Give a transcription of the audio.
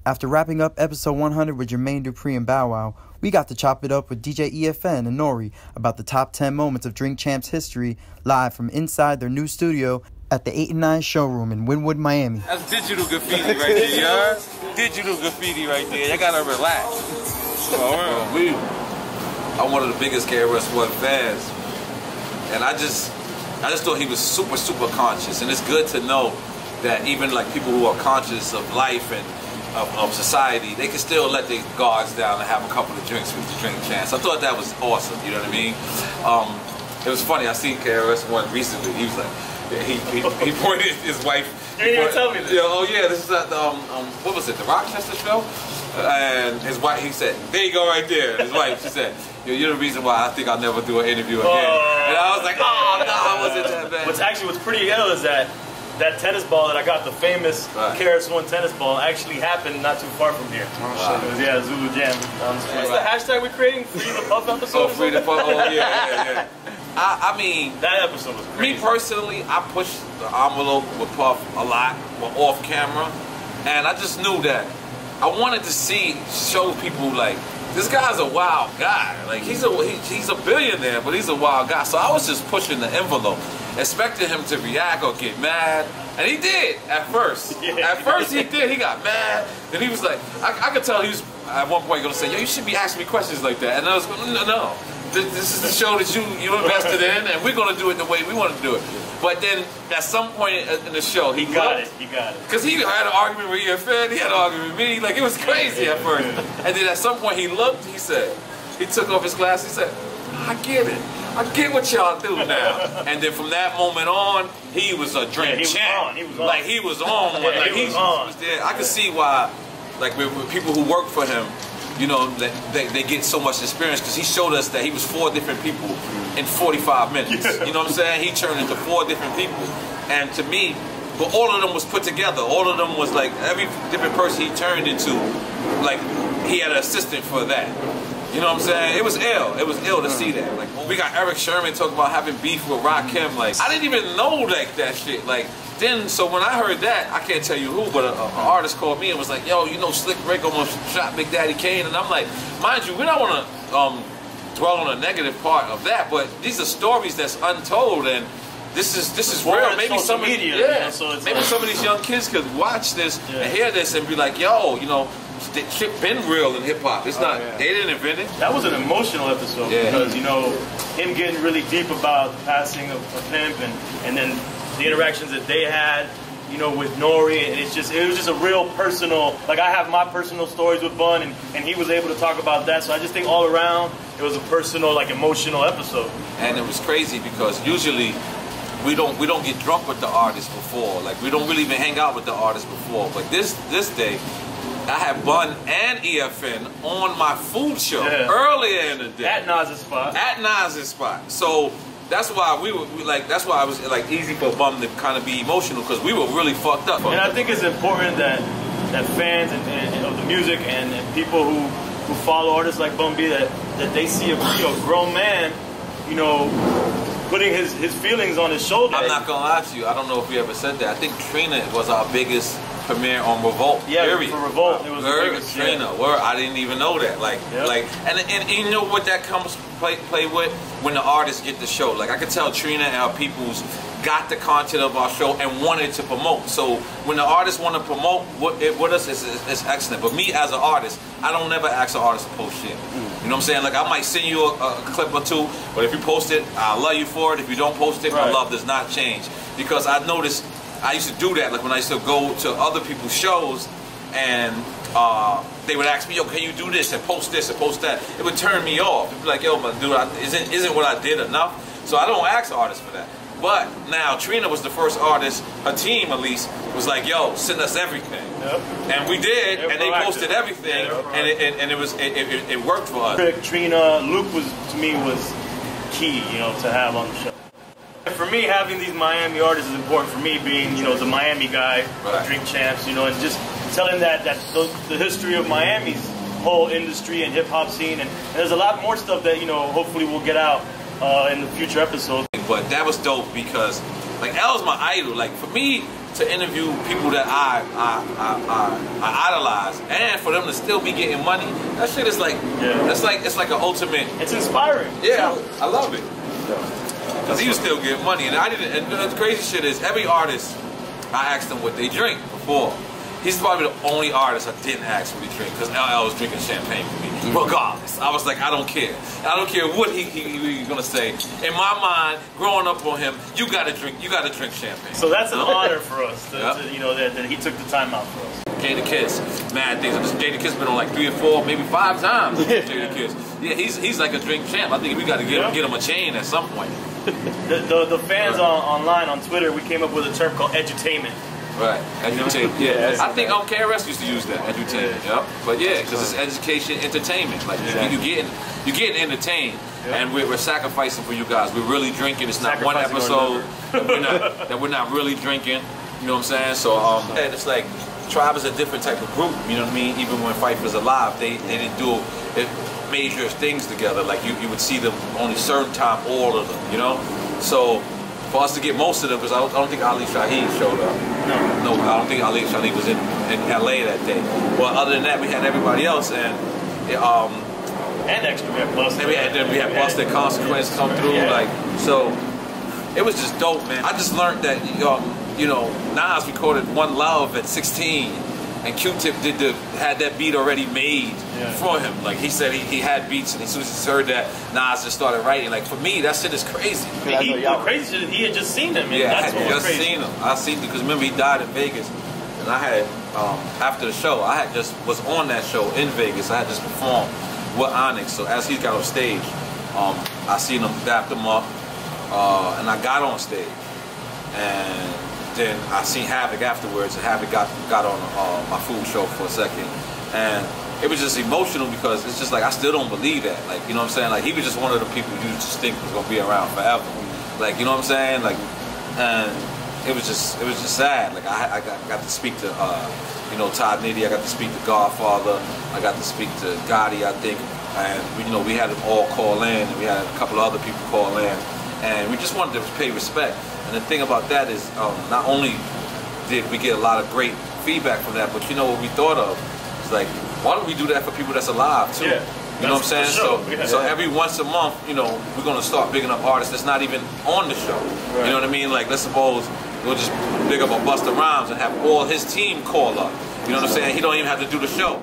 After wrapping up episode 100 with Jermaine Dupri and Bow Wow, we got to chop it up with DJ EFN and N.O.R.E about the top 10 moments of Drink Champs history, live from inside their new studio at the 8 and 9 showroom in Wynwood, Miami. That's digital graffiti right there, you heard? Digital graffiti right there. You gotta relax. I'm one of the biggest KRS-One fans, and I just thought he was super conscious, and it's good to know that even like people who are conscious of life and of society, they can still let their guards down and have a couple of drinks with the Drink Champs. I thought that was awesome, you know what I mean? It was funny, I seen KRS-One recently. He was like, he pointed his wife. You didn't even tell me this. Oh yeah, this is at the, what was it, the Rochester show? And his wife, he said, there you go right there. His wife, she said, you're the reason why I think I'll never do an interview again. And I was like, oh no, I wasn't that bad. What's pretty ill is that tennis ball that I got, the famous KRS-One tennis ball, actually happened not too far from here. Wow. It was, yeah, Zulu Jam. What's the hashtag we're creating? Free the Puff episode? Oh, Free the Puff, oh yeah. I mean, that episode was crazy. Me personally, I pushed the envelope with Puff a lot, off camera, and I just knew that I wanted to show people like, this guy's a wild guy. Like he's a billionaire, but he's a wild guy. So I was just pushing the envelope, expecting him to react or get mad, and he did at first. At first he did. He got mad, and he was like, I could tell he was at one point going to say, yo, you should be asking me questions like that. And I was going, no. This is the show that you invested in, and we're going to do it the way we want to do it. But then, at some point in the show, he got it. Because he had an argument with EFN, he had an argument with me. Like, it was crazy at first. And then at some point, he looked, he said, he took off his glasses, he said, I get it. I get what y'all do now. And then from that moment on, he was a drink champ. He was on. Like, he was on. Like, he was there. I could see why, like, with people who work for him, you know, they get so much experience, because he showed us that he was 4 different people in 45 minutes. You know what I'm saying? He turned into 4 different people. And to me, but all of them was put together. All of them was like, every different person he turned into, like, he had an assistant for that. You know what I'm saying? It was ill. It was ill to see that. Like, we got Eric Sherman talking about having beef with Rakim. Like, I didn't even know like that shit. Like, then, so when I heard that, I can't tell you who, but an artist called me and was like, yo, you know, Slick Rick almost shot Big Daddy Kane. And I'm like, mind you, we don't want to dwell on a negative part of that, but these are stories that's untold, and this is real. Maybe some media, maybe some of these young kids could watch this and hear this and be like, yo, you know, shit been real in hip hop. It's not, they didn't invent it. That was an emotional episode because, you know, him getting really deep about the passing of Pimp, and then the interactions that they had, you know, with N.O.R.E, and it was just a real personal, like I have my personal stories with Bun, and he was able to talk about that. So I just think all around it was a personal, like, emotional episode. And it was crazy because usually we don't get drunk with the artists before. Like, we don't really even hang out with the artists before. But this day, I had Bun and EFN on my food show earlier in the day. At Nas's spot. At Nas's spot. So that's why that's why it was like easy for Bun to kind of be emotional, because we were really fucked up. And I think it's important that fans and of the music and people who follow artists like Bun B, that they see a grown man, you know, putting his feelings on his shoulder. I'm not gonna lie to you, I don't know if we ever said that. I think Trina was our biggest premiere on Revolt. Yeah, period. For Revolt, it was the biggest. Trina, I didn't even know that. Like, and you know what that comes play with when the artists get the show. Like, I could tell Trina and our peoples got the content of our show and wanted to promote. So when the artists want to promote with us, it's excellent. But me as an artist, I don't never ask an artist to post shit. You know what I'm saying? Like, I might send you a clip or two, but if you post it, I love you for it. If you don't post it, my love does not change. Because I noticed I used to do that, like when I used to go to other people's shows and they would ask me, yo, can you do this and post that? It would turn me off. It'd be like, yo, but dude, isn't what I did enough? So I don't ask artists for that. But now Trina was the first artist, her team at least, was like, yo, send us everything. And we did, and they posted everything, and it worked for us. Trina, Luke was key, you know, to have on the show. For me, having these Miami artists is important for me, being, you know, the Miami guy, Drink Champs, you know, and just telling the history of Miami's whole industry and hip hop scene, and there's a lot more stuff that, you know, hopefully we'll get out in the future episodes. But that was dope because, like, L's my idol. Like, for me, to interview people that I idolize, and for them to still be getting money, that shit is like, it's like an ultimate. It's inspiring. Yeah, I love it. Because he was still getting money, and I didn't. And the crazy shit is, every artist, I asked them what they drink before. He's probably the only artist I didn't ask what he drink, because LL was drinking champagne for me. Regardless, I was like, I don't care. I don't care what he's gonna say. In my mind, growing up on him, you gotta drink champagne. So that's an honor for us, to, you know, that he took the time out for us. Jadakiss, mad things. Jadakiss been on like 3 or 4, maybe 5 times. Jadakiss, yeah, he's like a drink champ. I think we gotta get him a chain at some point. The fans online on Twitter, we came up with a term called edutainment. Right, edutainment. Yeah, I think KRS used to use that, edutainment. Yep. But yeah, because it's education, entertainment. Like you getting entertained, and we're sacrificing for you guys. We're really drinking. It's not one episode that we're not really drinking. You know what I'm saying? So and it's like Tribe is a different type of group. You know what I mean? Even when Phife was alive, they didn't do major things together. Like you would see them only certain time, all of them. You know, so. For us to get most of them, because I don't think Ali Shaheed showed up. No, I don't think Ali Shaheed was in LA that day. Well, other than that, we had everybody else, and extra. We had Busta. We had Busta Consequence come through, like so. It was just dope, man. I just learned that you know, Nas recorded One Love at 16, and Q-Tip had that beat already made for him. Like he said, he had beats, and as soon as he heard that, Nas just started writing. Like for me, that shit is crazy. The crazy shit is he had just seen him. Yeah, that's I had just seen him. I seen him because remember he died in Vegas, and I had after the show, I had just was on that show in Vegas. I had just performed with Onyx. So as he got on stage, I seen him, dapped him up, and I got on stage, and then I seen Havoc afterwards, and Havoc got on my food show for a second, and it was just emotional because it's just like I still don't believe that. Like, you know what I'm saying? Like he was just one of the people you just think was gonna be around forever. Like, you know what I'm saying? Like, and it was just sad. Like I got to speak to you know, Todd Nitty. I got to speak to Godfather. I got to speak to Gotti, I think, and you know, we had them all call in, and we had a couple of other people call in, and we just wanted to pay respect. And the thing about that is, not only did we get a lot of great feedback from that, but you know what we thought of? It's like, why don't we do that for people that's alive too? Yeah, you know what I'm saying? So every once a month, you know, we're gonna start bigging up artists that's not even on the show. Right. You know what I mean? Like, let's suppose we'll just big up a Busta Rhymes and have all his team call up. You know what I'm saying? He don't even have to do the show.